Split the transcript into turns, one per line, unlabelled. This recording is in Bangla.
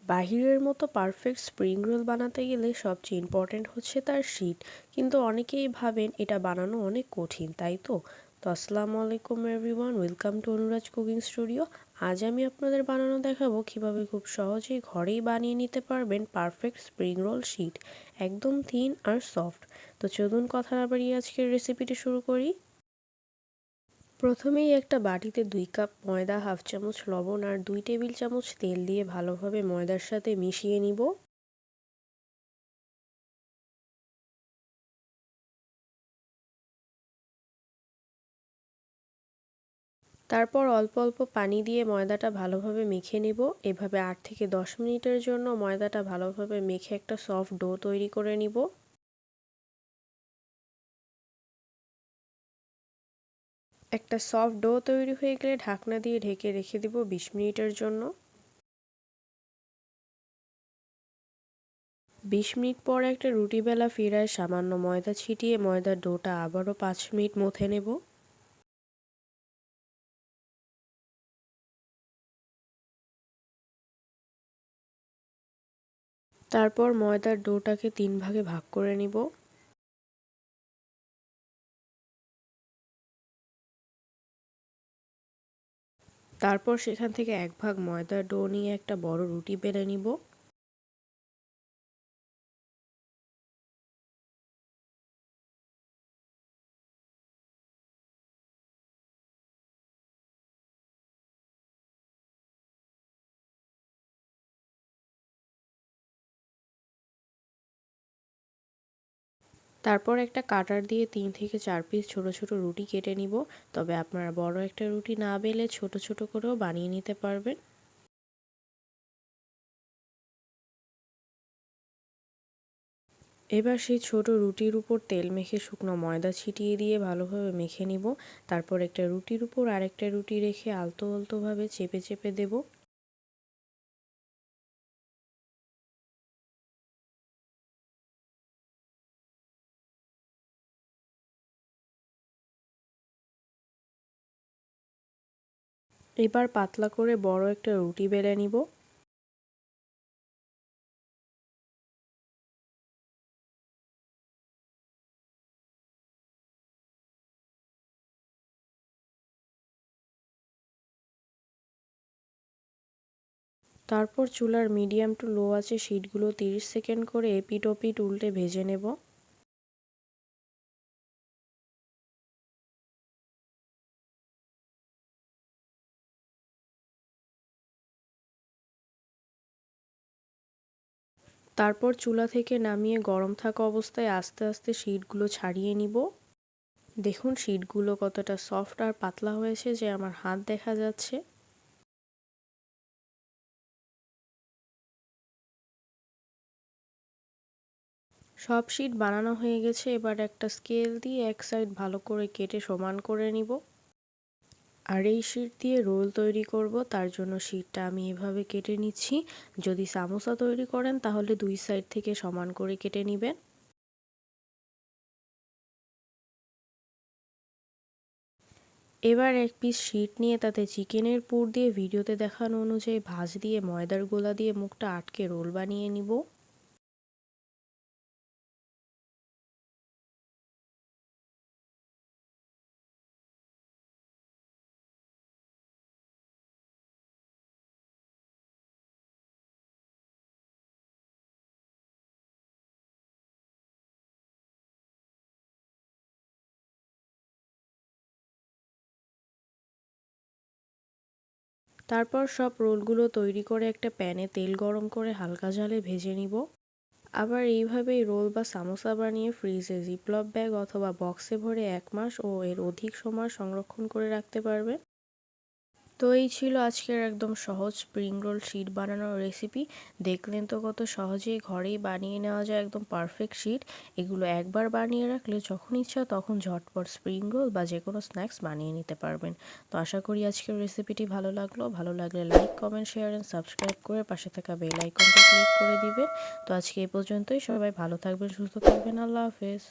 বাহিরের মতো পারফেক্ট স্প্রিং রোল বানাতে গেলে সবচেয়ে ইম্পর্ট্যান্ট হচ্ছে তার শীট। কিন্তু অনেকেই ভাবেন এটা বানানো অনেক কঠিন, তাই তো? আসসালামু আলাইকুম everyone, welcome to Anuraj cooking studio. আজ আমি আপনাদের বানানো দেখাবো কিভাবে খুব সহজেই ঘরেই বানিয়ে নিতে পারবেন পারফেক্ট স্প্রিং রোল শীট, একদম থিন আর সফট। তো চলুন কথা না বাড়িয়ে আজকের রেসিপিটি শুরু করি। প্রথমেই একটা বাটিতে 2 কাপ ময়দা, হাফ চামচ লবণ আর 2 টেবিল চামচ তেল দিয়ে ভালোভাবে ময়দার সাথে মিশিয়ে নিব। তারপর অল্প অল্প পানি দিয়ে ময়দাটা ভালোভাবে মেখে নিব। এভাবে 8 থেকে 10 মিনিটের জন্য ময়দাটা ভালোভাবে মেখে একটা সফট ডো তৈরি করে নিব। একটা সফট ডো তৈরি হয়ে গেলে ঢাকনা দিয়ে ঢেকে রেখে দিব 20 মিনিটের জন্য। 20 মিনিট পর একটা রুটি বেলা ফিরায় সামান্য ময়দা ছিটিয়ে ময়দার ডোটা আবারও 5 মিনিট মথে নেব। তারপর ময়দার ডোটাকে 3 ভাগে ভাগ করে নিব। তারপর সেখান থেকে 1 ভাগ ময়দার ডো নিয়ে একটা বড় রুটি বেলে নিব। তারপর একটা কাটার দিয়ে 3 থেকে 4 পিস ছোট ছোট রুটি কেটে নিব। তবে আপনারা বড় একটা রুটি না বেলে ছোট ছোট করেও বানিয়ে নিতে পারবেন। এবার সেই ছোট রুটির উপর তেল মেখে শুকনো ময়দা ছিটিয়ে দিয়ে ভালোভাবে মেখে নিব। তারপর একটা রুটির উপর আরেকটা রুটি রেখে আলতো আলতোভাবে চেপে চেপে দেব। এবার পাতলা করে বড় একটা রুটি বেলে নিব। তারপর চুলার মিডিয়াম টু লো আঁচে শিটগুলো 30 সেকেন্ড করে এপিট ওপিট উল্টে ভেজে নেব। তারপর চুলা থেকে নামিয়ে গরম থাকা অবস্থায় আস্তে আস্তে শিটগুলো ছাড়িয়ে নিব। দেখুন শিটগুলো কতটা সফট আর পাতলা হয়েছে যে আমার হাত দেখা যাচ্ছে। সব শিট বানানো হয়ে গেছে। এবার একটা স্কেল দিয়ে এক সাইড ভালো করে কেটে সমান করে নিব। আর এই শিট দিয়ে রোল তৈরি করব, তার জন্য শিটটা আমি এভাবে কেটে নিচ্ছি। যদি সামোসা তৈরি করেন তাহলে 2 সাইড থেকে সমান করে কেটে নেবেন। এবার এক পিস শিট নিয়ে তাতে চিকেনের পুর দিয়ে ভিডিওতে দেখানো অনুযায়ী ভাঁজ দিয়ে ময়দার গোলা দিয়ে মুখটা আটকে রোল বানিয়ে নিব। তারপর সব রোলগুলো তৈরি করে একটা প্যানে তেল গরম করে হালকা জালে ভেজে নিব। আবার এইভাবেই রোল বা সামোসা বানিয়ে ফ্রিজে জিপলক ব্যাগ অথবা বক্সে ভরে 1 মাস ও এর অধিক সময় সংরক্ষণ করে রাখতে পারবেন। তো এই ছিল আজকের একদম সহজ স্প্রিং রোল শিট বানানোর রেসিপি। দেখলেন তো কত সহজেই ঘরেই বানিয়ে নেওয়া যায় একদম পারফেক্ট শিট। এগুলো একবার বানিয়ে রাখলে যখন ইচ্ছা তখন ঝটপট স্প্রিং রোল বা যে কোনো স্ন্যাক্স বানিয়ে নিতে পারবেন। তো আশা করি আজকের রেসিপিটি ভালো লাগলো। ভালো লাগলে like, comment, share and subscribe করে পাশে থাকা বেল আইকনটা ক্লিক করে দিবেন। তো আজকে এই পর্যন্তই। সবাই ভালো থাকবেন, সুস্থ থাকবেন। আল্লাহ হাফেজ।